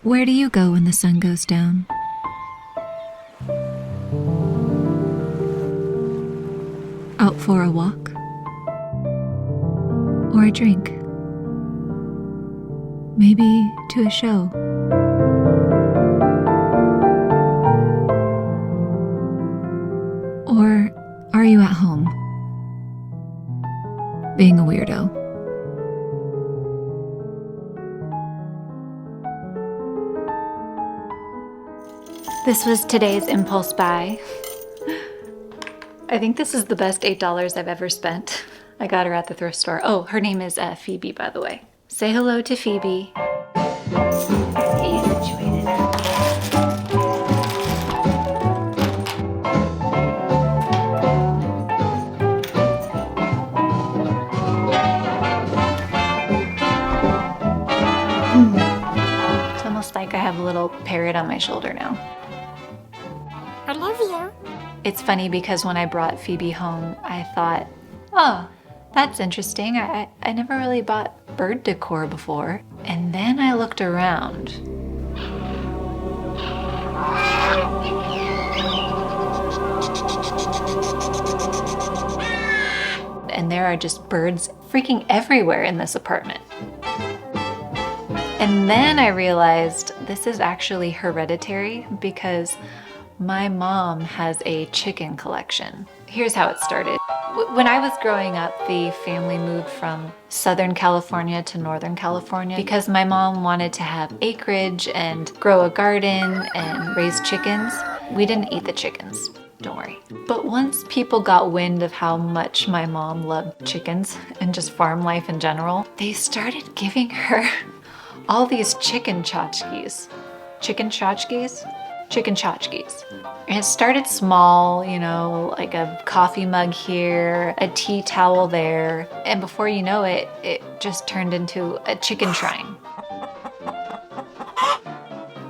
Where do you go when the sun goes down? Out for a walk? Or a drink? Maybe to a show? Or are you at home, being a weirdo? This was today's impulse buy. I think this is the best $8 I've ever spent. I got her at the thrift store. Oh, her name is Phoebe, by the way. Say hello to Phoebe. Get you situated. It's almost like I have a little parrot on my shoulder now. I love you. It's funny because when I brought Phoebe home, I thought, oh, that's interesting. I never really bought bird decor before. And then I looked around. And there are just birds freaking everywhere in this apartment. And then I realized this is actually hereditary because my mom has a chicken collection. Here's how it started. When I was growing up, the family moved from Southern California to Northern California because my mom wanted to have acreage and grow a garden and raise chickens. We didn't eat the chickens, don't worry. But once people got wind of how much my mom loved chickens and just farm life in general, they started giving her all these chicken tchotchkes. Chicken tchotchkes? Chicken tchotchkes. And it started small, you know, like a coffee mug here, a tea towel there, and before you know it, it just turned into a chicken shrine.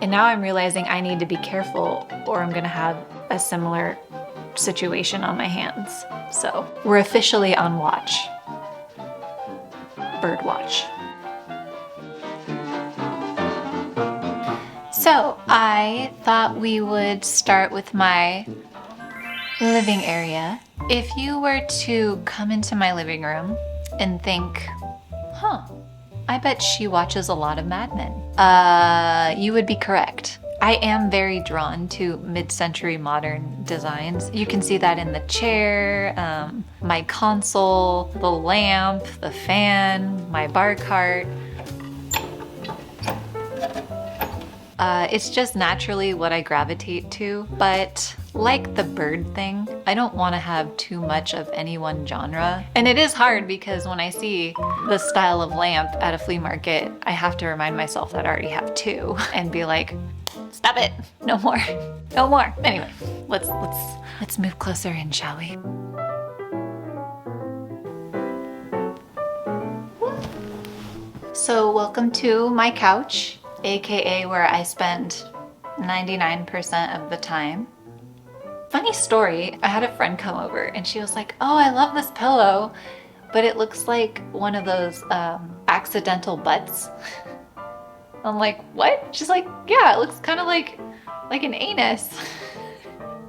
And now I'm realizing I need to be careful or I'm gonna have a similar situation on my hands. So we're officially on watch. Bird watch. So I thought we would start with my living area. If you were to come into my living room and think, huh, I bet she watches a lot of Mad Men, you would be correct. I am very drawn to mid-century modern designs. You can see that in the chair, my console, the lamp, the fan, my bar cart. It's just naturally what I gravitate to, but like the bird thing, I don't want to have too much of any one genre. And it is hard because when I see the style of lamp at a flea market, I have to remind myself that I already have two and be like, stop it, no more, no more. Anyway, let's move closer in, shall we? So welcome to my couch. AKA where I spend 99% of the time. Funny story, I had a friend come over and she was like, oh, I love this pillow, but it looks like one of those accidental butts. I'm like, what? She's like, yeah, it looks kind of like an anus.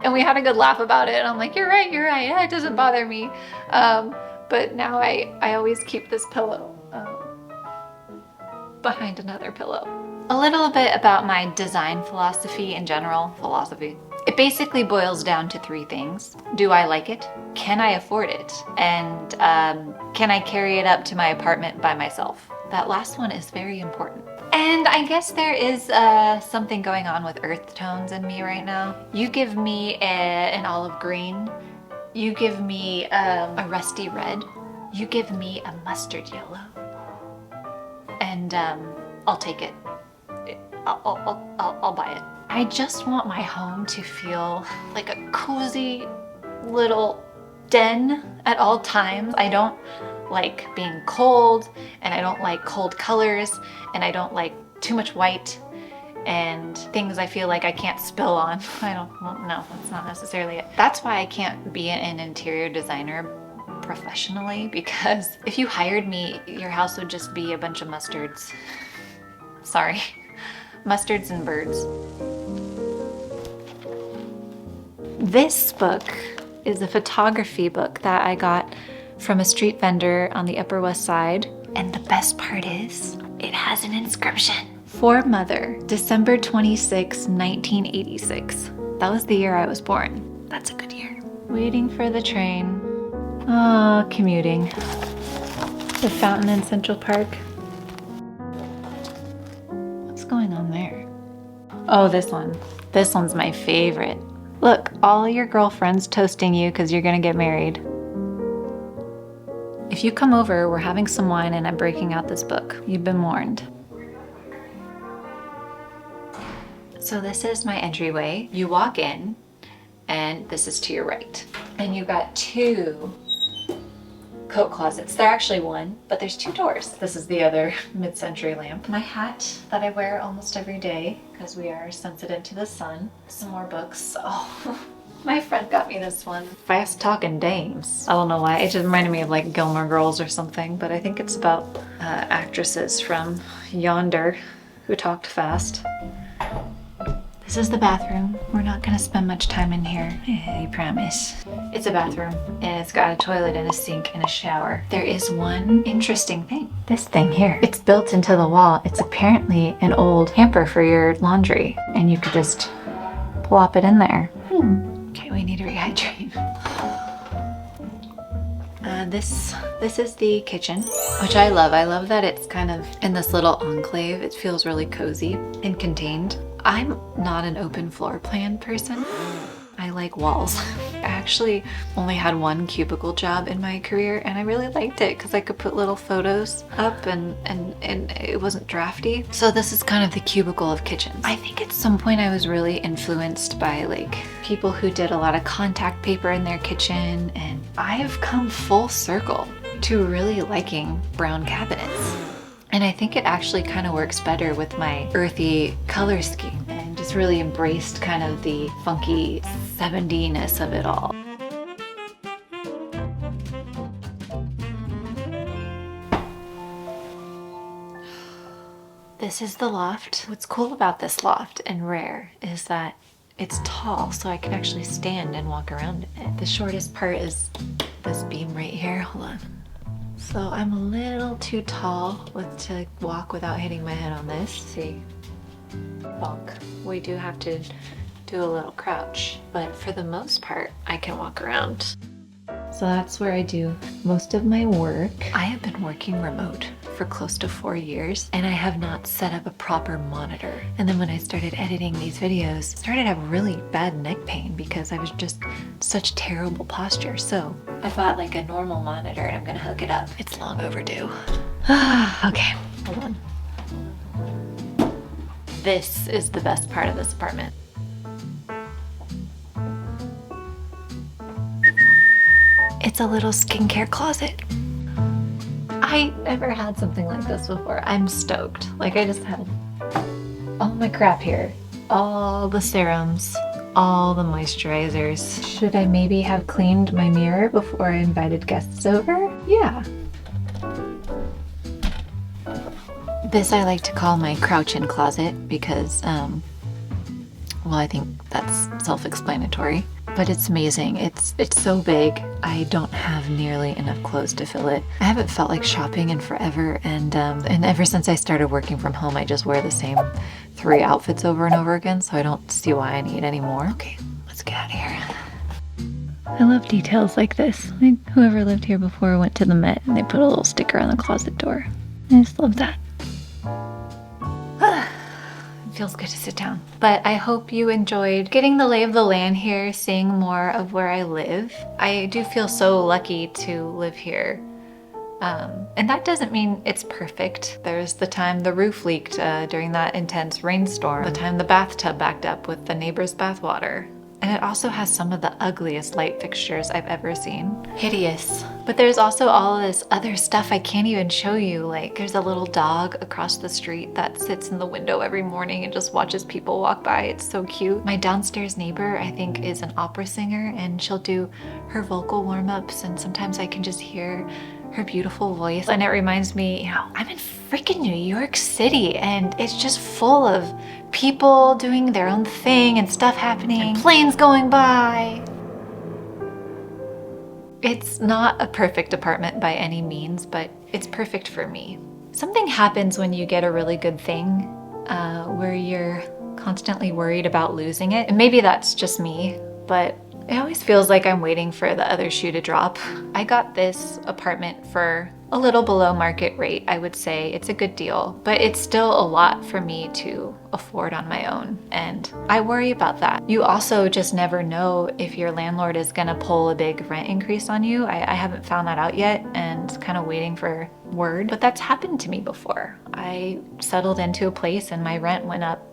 And we had a good laugh about it. And I'm like, you're right. Yeah, it doesn't bother me. But now I always keep this pillow behind another pillow. A little bit about my design philosophy in general. It basically boils down to three things. Do I like it? Can I afford it? And can I carry it up to my apartment by myself? That last one is very important. And I guess there is something going on with earth tones in me right now. You give me an olive green. You give me a rusty red. You give me a mustard yellow. And I'll take it. I'll buy it. I just want my home to feel like a cozy little den at all times. I don't like being cold, and I don't like cold colors, and I don't like too much white and things I feel like I can't spill on. No, that's not necessarily it. That's why I can't be an interior designer professionally, because if you hired me, your house would just be a bunch of mustards. Sorry. Mustards and birds. This book is a photography book that I got from a street vendor on the Upper West Side. And the best part is, it has an inscription. For Mother, December 26, 1986. That was the year I was born. That's a good year. Waiting for the train. Ah, commuting. The fountain in Central Park. What's going on there? Oh, this one. This one's my favorite. Look, all your girlfriends toasting you because you're gonna get married. If you come over, we're having some wine and I'm breaking out this book. You've been warned. So this is my entryway. You walk in and this is to your right. And you got two coat closets. They're actually one, but there's two doors. This is the other mid-century lamp. My hat that I wear almost every day because we are sensitive to the sun. Some more books. Oh, my friend got me this one. Fast Talking Dames. I don't know why. It just reminded me of like Gilmore Girls or something, but I think it's about actresses from yonder who talked fast. This is the bathroom. We're not gonna spend much time in here, I promise. It's a bathroom and it's got a toilet and a sink and a shower. There is one interesting thing. This thing here, it's built into the wall. It's apparently an old hamper for your laundry and you could just plop it in there. Okay, we need to rehydrate. This is the kitchen, which I love. I love that it's kind of in this little enclave. It feels really cozy and contained. I'm not an open floor plan person. I like walls. I actually only had one cubicle job in my career and I really liked it because I could put little photos up and it wasn't drafty. So this is kind of the cubicle of kitchens. I think at some point I was really influenced by like people who did a lot of contact paper in their kitchen, and I've come full circle to really liking brown cabinets. And I think it actually kind of works better with my earthy color scheme, and just really embraced kind of the funky 70-ness of it all. This is the loft. What's cool about this loft and rare is that it's tall, so I can actually stand and walk around in it. The shortest part is this beam right here. Hold on. So I'm a little too tall to walk without hitting my head on this. See? Bonk. We do have to do a little crouch, but for the most part, I can walk around. So that's where I do most of my work. I have been working remote for close to 4 years and I have not set up a proper monitor. And then when I started editing these videos, I started to have really bad neck pain because I was just such terrible posture. So I bought like a normal monitor and I'm gonna hook it up. It's long overdue. Okay, hold on. This is the best part of this apartment. It's a little skincare closet. I never had something like this before. I'm stoked. Like I just had all my crap here. All the serums, all the moisturizers. Should I maybe have cleaned my mirror before I invited guests over? Yeah. This I like to call my crouch-in closet because, well, I think that's self-explanatory. But it's amazing. It's so big. I don't have nearly enough clothes to fill it. I haven't felt like shopping in forever, and ever since I started working from home, I just wear the same 3 outfits over and over again, so I don't see why I need any more. Okay, let's get out of here. I love details like this. Like whoever lived here before went to the Met and they put a little sticker on the closet door. I just love that. Feels good to sit down. But I hope you enjoyed getting the lay of the land here, seeing more of where I live. I do feel so lucky to live here. And that doesn't mean it's perfect. There's the time the roof leaked during that intense rainstorm, the time the bathtub backed up with the neighbor's bathwater. And it also has some of the ugliest light fixtures I've ever seen. Hideous. But there's also all of this other stuff I can't even show you. Like there's a little dog across the street that sits in the window every morning and just watches people walk by. It's so cute. My downstairs neighbor, I think, is an opera singer and she'll do her vocal warm-ups and sometimes I can just hear her beautiful voice. And it reminds me, you know, I'm in freaking New York City and it's just full of people doing their own thing and stuff happening, and planes going by. It's not a perfect apartment by any means, but it's perfect for me. Something happens when you get a really good thing where you're constantly worried about losing it. And maybe that's just me, but it always feels like I'm waiting for the other shoe to drop. I got this apartment for a little below market rate, I would say. It's a good deal, but it's still a lot for me to afford on my own, and I worry about that. You also just never know if your landlord is gonna pull a big rent increase on you. I haven't found that out yet, and kind of waiting for word, but that's happened to me before. I settled into a place and my rent went up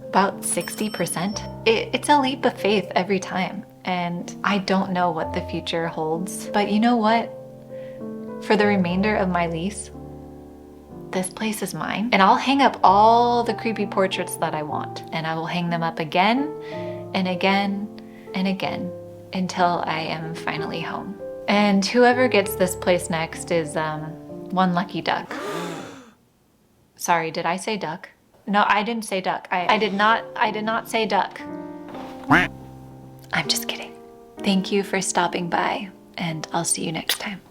about 60%. It's a leap of faith every time, and I don't know what the future holds, but you know what? For the remainder of my lease, this place is mine, and I'll hang up all the creepy portraits that I want, and I will hang them up again and again and again until I am finally home. And whoever gets this place next is one lucky duck. Sorry, did I say duck? No, I didn't say duck. I did not say duck. I'm just kidding. Thank you for stopping by, and I'll see you next time.